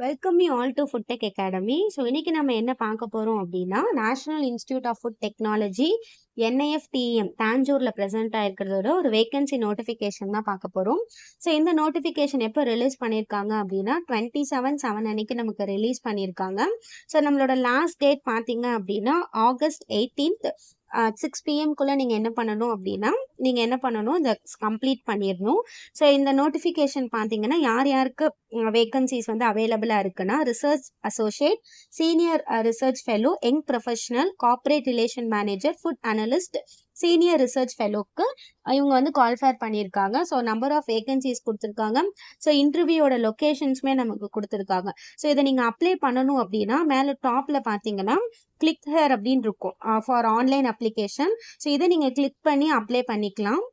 Welcome you all to Food Tech Academy. So இன்னைக்கு நம்ம என்ன பார்க்க போகிறோம் அப்படின்னா, National Institute of Food Technology NIFTEM தாஞ்சூரில் ப்ரெசென்ட் ஆயிருக்கிறதோட ஒரு வேகன்சி நோட்டிஃபிகேஷன் தான் பார்க்க போகிறோம். ஸோ இந்த நோட்டிஃபிகேஷன் எப்போ ரிலீஸ் பண்ணியிருக்காங்க அப்படின்னா 27/7 அன்னைக்கு நமக்கு ரிலீஸ் பண்ணியிருக்காங்க. ஸோ நம்மளோட லாஸ்ட் டேட் பார்த்தீங்க அப்படின்னா August 18th 6 PM நீங்கள் என்ன பண்ணணும் அப்படின்னா இந்த கம்ப்ளீட் பண்ணிடணும். ஸோ இந்த நோட்டிஃபிகேஷன் பார்த்தீங்கன்னா யார் யாருக்கு வேகன்சிஸ் வந்து அவைலபிளாக இருக்குன்னா, research associate, senior research fellow, young professional, corporate relation manager, food analyst, senior research ஃபெலோக்கு இவங்க வந்து குவாலிஃபயர் பண்ணியிருக்காங்க. ஸோ நம்பர் ஆஃப் வேகன்சிஸ் கொடுத்துருக்காங்க. ஸோ இன்டர்வியூவோட லொக்கேஷன்ஸுமே நமக்கு கொடுத்துருக்காங்க. ஸோ இதை நீங்கள் அப்ளை பண்ணணும் அப்படின்னா மேலே டாப்பில் பார்த்தீங்கன்னா கிளிக் ஹேர் அப்படின்னு இருக்கும் ஃபார் ஆன்லைன் அப்ளிகேஷன். ஸோ இதை நீங்கள் கிளிக் பண்ணி அப்ளை பண்ணிக்கலாம்.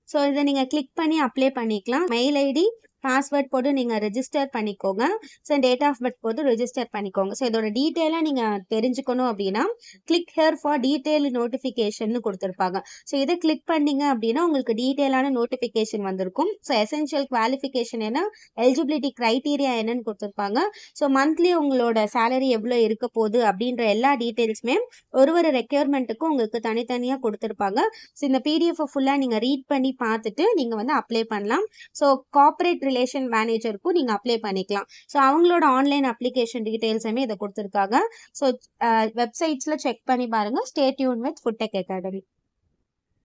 ஸோ இதை நீங்கள் கிளிக் பண்ணி அப்ளை பண்ணிக்கலாம். மெயில் ஐடி, பாஸ்வேர்ட் போட்டு நீங்கள் ரெஜிஸ்டர் பண்ணிக்கோங்க. ஸோ டேட் ஆஃப் பர்த் போட்டு ரெஜிஸ்டர் பண்ணிக்கோங்க. ஸோ இதோட டீட்டெயிலாக நீங்கள் தெரிஞ்சுக்கணும் அப்படின்னா click hair for detail notification கொடுத்துருப்பாங்க. ஸோ இதை கிளிக் பண்ணீங்க அப்படின்னா உங்களுக்கு டீட்டெயிலான நோட்டிஃபிகேஷன் வந்திருக்கும். ஸோ எசென்ஷியல் குவாலிஃபிகேஷன் என்ன, எலிஜிபிலிட்டி க்ரைட்டீரியா என்னன்னு கொடுத்துருப்பாங்க. ஸோ மந்த்லி உங்களோட சேலரி எவ்வளோ இருக்க போகுது அப்படின்ற எல்லா டீட்டெயில்ஸுமே ஒரு ரெக்யர்மெண்ட்டுக்கும் உங்களுக்கு தனித்தனியாக கொடுத்துருப்பாங்க. ஸோ இந்த PDF ஃபுல்லாக நீங்கள் ரீட் பண்ணி பார்த்துட்டு நீங்கள் வந்து அப்ளை பண்ணலாம். ஸோ கார்ப்பரேட் ரிலேஷன் மேனேஜருக்கும் நீங்கள் அப்ளை பண்ணிக்கலாம். ஸோ அவங்களோட ஆன்லைன் அப்ளிகேஷன் டீட்டெயில்ஸுமே இதை கொடுத்துருக்காங்க. ஸோ வெப்சைட்ஸில் செக் பண்ணி பாருங்கள். Stay tune with food Tech academy.